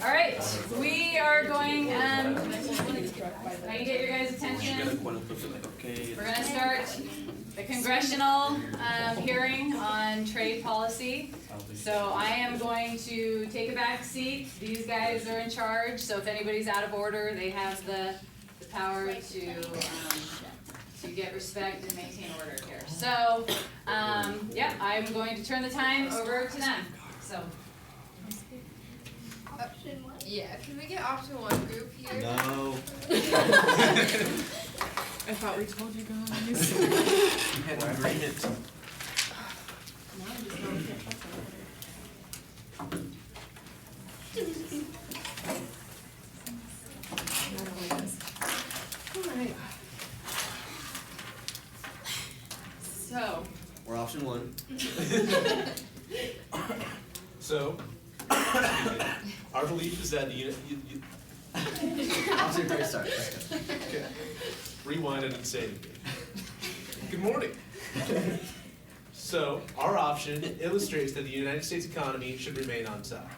All right, we are going, can I get your guys' attention? We're going to start the Congressional hearing on trade policy. So I am going to take a back seat. These guys are in charge, so if anybody's out of order, they have the power to get respect and maintain order here. So, yeah, I'm going to turn the time over to them. So. Option 1? Yeah, can we get option 1 group here? No. I thought we told you guys. We had an agreement. Alright. So. We're option 1. So, our belief is that Option 3, sorry. okay. Rewind it and say it again. Good morning. So, our option illustrates that the United States economy should remain on top.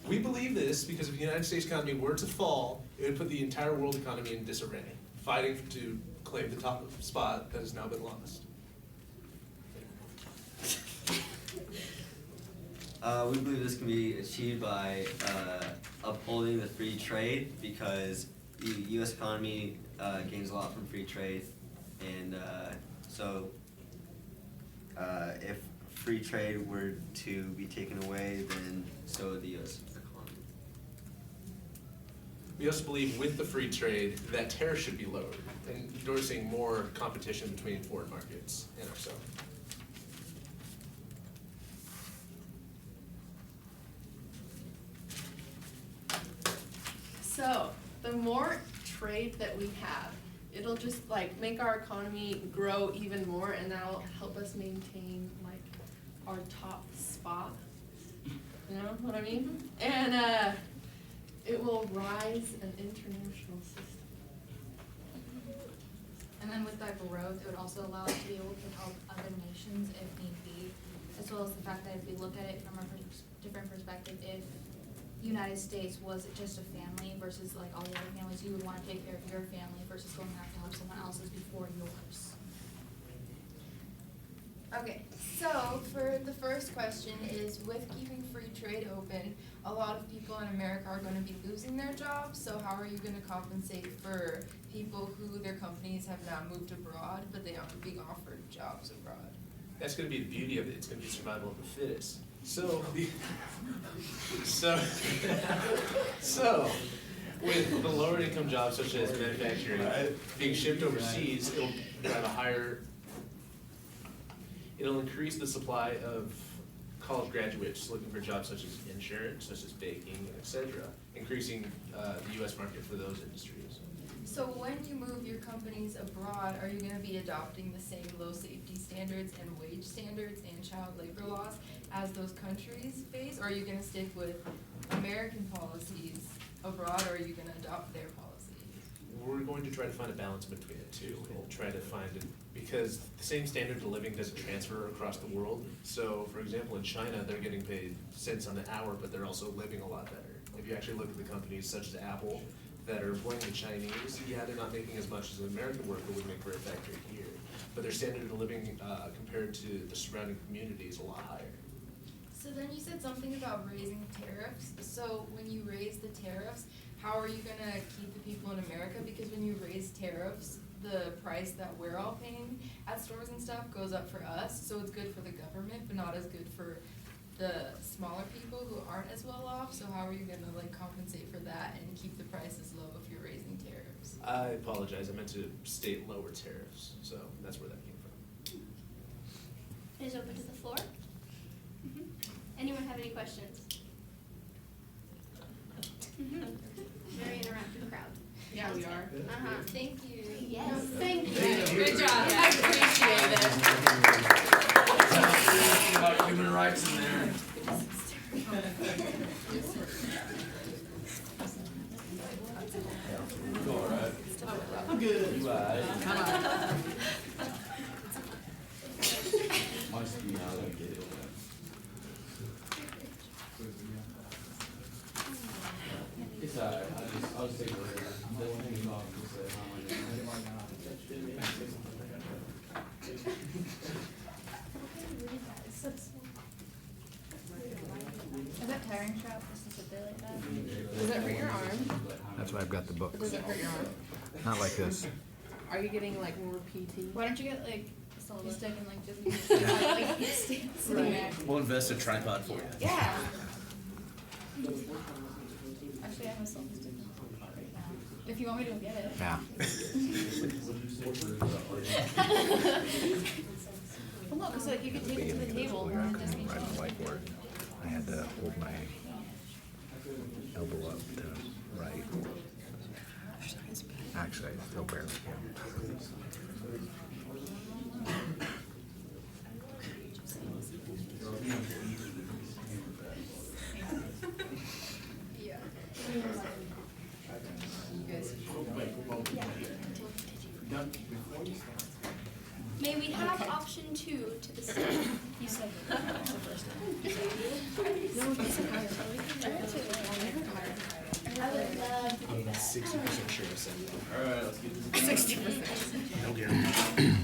We believe this because if the United States economy were to fall, it would put the entire world economy in disarray, fighting to claim the top spot that has now been lost. We believe this can be achieved by upholding the free trade because the U.S. economy gains a lot from free trade, and so if free trade were to be taken away, then so would the U.S. economy. We also believe with the free trade that tariffs should be lowered, endorsing more competition between foreign markets and ourselves. So, the more trade that we have, it'll just like make our economy grow even more, and that'll help us maintain like our top spot. You know what I mean? And it will rise an international system. And then with that growth, it would also allow us to be able to help other nations if need be, as well as the fact that if we look at it from a different perspective, if the United States was just a family versus like all the other families, you would want to take care of your family versus going out to help someone else's before yours. Okay, so for the first question is, with keeping free trade open, a lot of people in America are going to be losing their jobs, so how are you going to compensate for people who their companies have now moved abroad, but they aren't being offered jobs abroad? That's going to be the beauty of it. It's going to be survival of the fittest. So with the lower income jobs such as manufacturing being shipped overseas, it'll increase the supply of college graduates looking for jobs such as insurance, such as baking, etc., increasing the U.S. market for those industries. So when you move your companies abroad, are you going to be adopting the same low safety standards and wage standards and child labor laws as those countries face, or are you going to stick with American policies abroad, or are you going to adopt their policies? We're going to try to find a balance between the two. We'll try to find it, because the same standard of living doesn't transfer across the world. So, for example, in China, they're getting paid cents on the hour, but they're also living a lot better. If you actually look at the companies such as Apple that are employing the Chinese, yeah, they're not making as much as an American worker would make for a factory here, but their standard of living compared to the surrounding community is a lot higher. So then you said something about raising tariffs. So when you raise the tariffs, how are you going to keep the people in America? Because when you raise tariffs, the price that we're all paying at stores and stuff goes up for us. So it's good for the government, but not as good for the smaller people who aren't as well off. So how are you going to like compensate for that and keep the prices low if you're raising tariffs? I apologize. I meant to state lower tariffs, so that's where that came from. It is open to the floor. Anyone have any questions? Very interactive crowd. Yeah, we are. Thank you. Yes, thank you. Good job, I appreciate it. About human rights in there. You all right? I'm good. You all right? Must be out of it. Is that tiring shop just to sit there like that? Does it hurt your arm? That's why I've got the book. Or does it hurt your arm? Not like this. Are you getting like more PT? Why don't you get like you stick and like just like stand sitting there? We'll invest a tripod for you. Yeah. Actually, I have a selfie stick right now. If you want me to go get it. Yeah. Well, no, because like you could take it to the table and then just be Right on the whiteboard. I had to hold my elbow up to write. Actually, I still barely can. Yeah. May we have option 2 to the side? You said that was the first time. I would love to do that. 60% sure to send them. Alright, let's get this. 60%. No guarantee.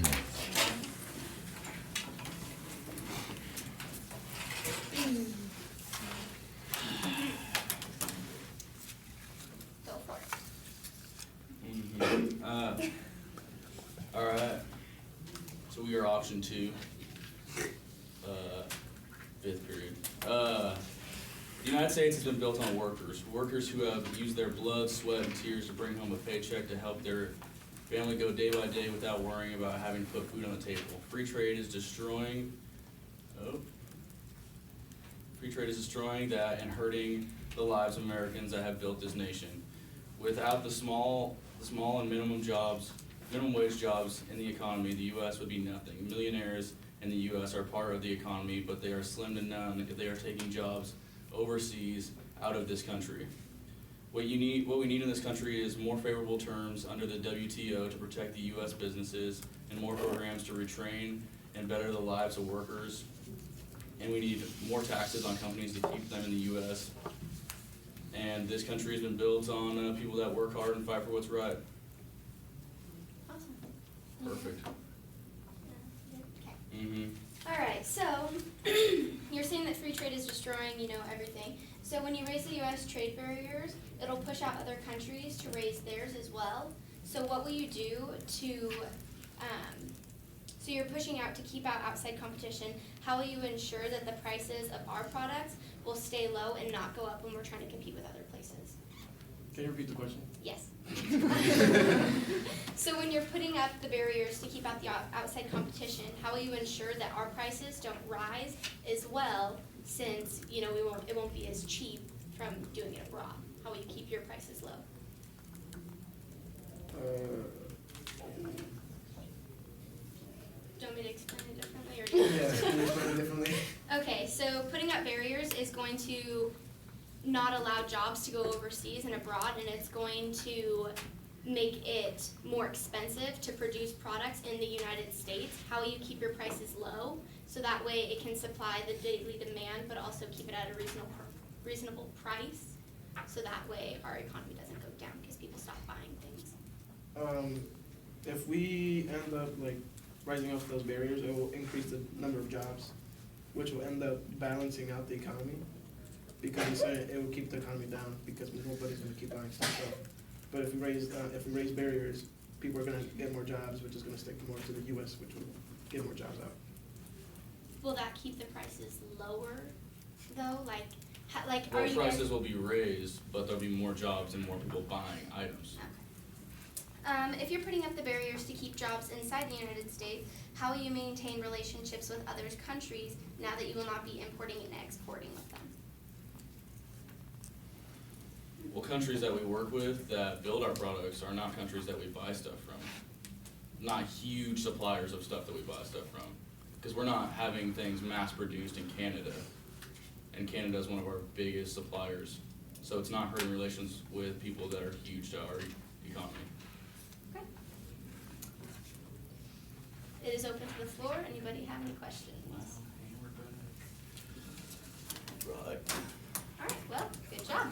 Go for it. Alright, so we are option 2, 5th period. The United States has been built on workers who have used their blood, sweat, and tears to bring home a paycheck to help their family go day by day without worrying about having to put food on the table. Free trade is destroying that and hurting the lives of Americans that have built this nation. Without the small and minimum wage jobs in the economy, the U.S. would be nothing. Millionaires in the U.S. are part of the economy, but they are slim to none if they are taking jobs overseas out of this country. What we need in this country is more favorable terms under the WTO to protect the U.S. businesses and more programs to retrain and better the lives of workers. And we need more taxes on companies to keep them in the U.S. And this country has been built on people that work hard and fight for what's right. Awesome. Perfect. Okay. Mm-hmm. All right, so you're saying that free trade is destroying, everything. So when you raise the U.S. trade barriers, it'll push out other countries to raise theirs as well. So what will you do to, so you're pushing out to keep out outside competition. How will you ensure that the prices of our products will stay low and not go up when we're trying to compete with other places? Can you repeat the question? Yes. So when you're putting up the barriers to keep out the outside competition, how will you ensure that our prices don't rise as well, since it won't be as cheap from doing it abroad? How will you keep your prices low? Do you want me to explain it differently, or do you? Yeah, can you explain it differently? Okay, so putting up barriers is going to not allow jobs to go overseas and abroad, and it's going to make it more expensive to produce products in the United States. How will you keep your prices low, so that way it can supply the daily demand, but also keep it at a reasonable price, so that way our economy doesn't go down because people stop buying things? If we end up rising up those barriers, it will increase the number of jobs, which will end up balancing out the economy, because it will keep the economy down because nobody's going to keep buying stuff up. But if we raise barriers, people are going to get more jobs, which is going to stick more to the U.S., which will get more jobs out. Will that keep the prices lower, though? Are Well, you prices will be raised, but there'll be more jobs and more people buying items. Okay. If you're putting up the barriers to keep jobs inside the United States, how will you maintain relationships with other countries now that you will not be importing and exporting with them? Well, countries that we work with that build our products are not countries that we buy stuff from. Not huge suppliers of stuff that we buy stuff from. Because we're not having things mass produced in Canada. And Canada is one of our biggest suppliers. So it's not hurting relations with people that are huge to our economy. Okay. It is open to the floor. Anybody have any questions? Right. All right, well, good job.